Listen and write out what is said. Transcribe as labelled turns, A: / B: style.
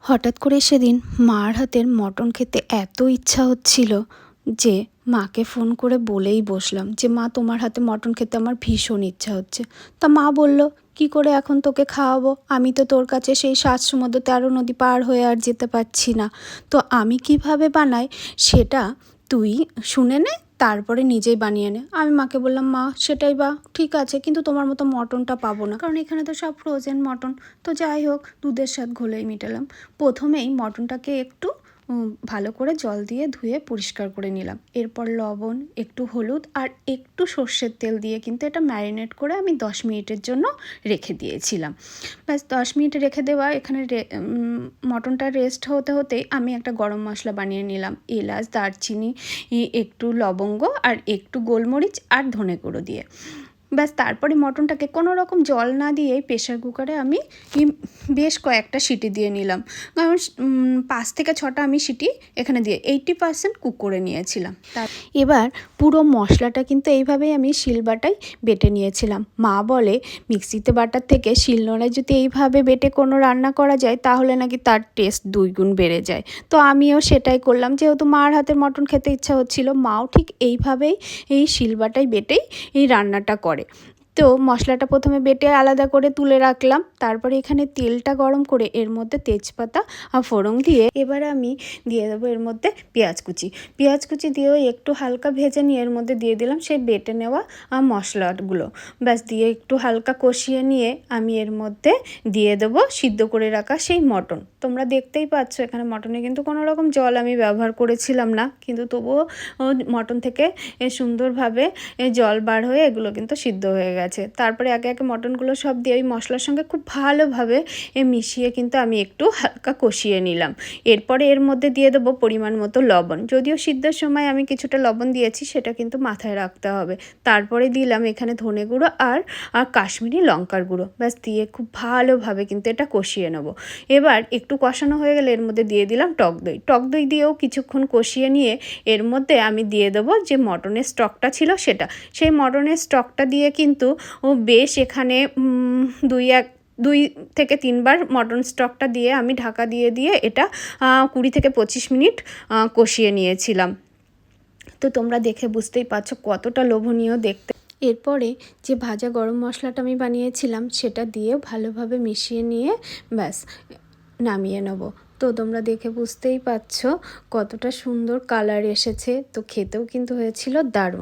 A: হঠাৎ করে সেদিন মার হাতের মটন খেতে এত ইচ্ছা হচ্ছিল যে মাকে ফোন করে বলেই বসলাম যে মা, তোমার হাতে মটন খেতে আমার ভীষণ ইচ্ছা হচ্ছে। তা মা বলল, কি করে এখন তোকে খাওয়াবো? আমি তো তোর কাছে সেই ৭ সমুদ্র ১৩ নদী পার হয়ে আর যেতে পারছি না। তো আমি কিভাবে বানাই সেটা তুই শুনে নে, তারপরে নিজেই বানিয়ে নে। আমি মাকে বললাম, মা সেটাই বা ঠিক আছে, কিন্তু তোমার মতো মটনটা পাবো না, কারণ এখানে তো সব ফ্রোজেন মটন। তো যাই হোক, দুধের স্বাদ ঘোলেই মিটালাম। প্রথমেই মটনটাকে একটু ভালো করে জল দিয়ে ধুয়ে পরিষ্কার করে নিলাম। এরপর লবণ, একটু হলুদ আর একটু সর্ষের তেল দিয়ে কিন্তু এটা ম্যারিনেট করে আমি 10 মিনিটের জন্য রেখে দিয়েছিলাম। ব্যাস 10 মিনিট রেখে দেওয়া, এখানে মটনটা রেস্ট হতে হতেই আমি একটা গরম মশলা বানিয়ে নিলাম। এলাচ, দারচিনি, একটু লবঙ্গ আর একটু গোলমরিচ আর ধনে গুঁড়ো দিয়ে। ব্যাস তারপরে মটনটাকে কোনো রকম জল না দিয়েই প্রেশার কুকারে আমি বেশ কয়েকটা সিটি দিয়ে নিলাম, কারণ 5 থেকে 6টা আমি সিটি এখানে দিয়ে 80% কুক করে নিয়েছিলাম। এবার পুরো মশলাটা কিন্তু এইভাবেই আমি শিলবাটায় বেটে নিয়েছিলাম। মা বলে, মিক্সিতে বাটার থেকে শিলনোড়ায় যদি এইভাবে বেটে কোনো রান্না করা যায় তাহলে নাকি তার টেস্ট 2 গুণ বেড়ে যায়। তো আমিও সেটাই করলাম, যেহেতু মার হাতের মটন খেতে ইচ্ছা হচ্ছিল। মাও ঠিক এইভাবেই এই শিলবাটায় বেটেই এই রান্নাটা করে। তো মশলাটা প্রথমে বেটে আলাদা করে তুলে রাখলাম। তারপরে এখানে তেলটা গরম করে এর মধ্যে তেজপাতা আর ফোড়ন দিয়ে এবার আমি দিয়ে দেবো এর মধ্যে পেঁয়াজ কুচি দিয়েও একটু হালকা ভেজে নিয়ে এর মধ্যে দিয়ে দিলাম সেই বেটে নেওয়া মশলাগুলো। ব্যাস দিয়ে একটু হালকা কষিয়ে নিয়ে আমি এর মধ্যে দিয়ে দেবো সিদ্ধ করে রাখা সেই মটন। তোমরা দেখতেই পাচ্ছ এখানে মটনে কিন্তু কোনো রকম জল আমি ব্যবহার করেছিলাম না, কিন্তু তবুও মটন থেকে সুন্দরভাবে জল বার হয়ে এগুলো কিন্তু সিদ্ধ হয়ে গেছে। তারপরে একে একে মটনগুলো সব দিয়ে ওই মশলার সঙ্গে খুব ভালোভাবে মিশিয়ে কিন্তু আমি একটু হালকা কষিয়ে নিলাম। এরপরে এর মধ্যে দিয়ে দেবো পরিমাণ মতো লবণ। যদিও সিদ্ধের সময় আমি কিছুটা লবণ দিয়েছি, সেটা কিন্তু মাথায় রাখতে হবে। তারপরে দিলাম এখানে ধনে গুঁড়ো আর কাশ্মীরি লঙ্কার গুঁড়ো। ব্যাস দিয়ে খুব ভালোভাবে কিন্তু এটা কষিয়ে নেব। এবার একটু কষানো হয়ে গেলে এর মধ্যে দিয়ে দিলাম টক দই দিয়েও কিছুক্ষণ কষিয়ে নিয়ে এর মধ্যে আমি দিয়ে দেবো যে মটনের স্টকটা ছিল সেটা। সেই মটনের স্টকটা দিয়ে কিন্তু বেশ এখানে 2 থেকে 3 বার মটন স্টকটা দিয়ে আমি ঢাকা দিয়ে এটা 20 থেকে 25 মিনিট কষিয়ে নিয়েছিলাম। তো তোমরা দেখে বুঝতেই পারছো কতটা লোভনীয় দেখতে। এরপরে যে ভাজা গরম মশলাটা আমি বানিয়েছিলাম সেটা দিয়ে ভালোভাবে মিশিয়ে নিয়ে ব্যাস নামিয়ে নেব। তো তোমরা দেখে বুঝতেই পারছো কতটা সুন্দর কালার এসেছে। তো খেতেও কিন্তু হয়েছিল দারুণ।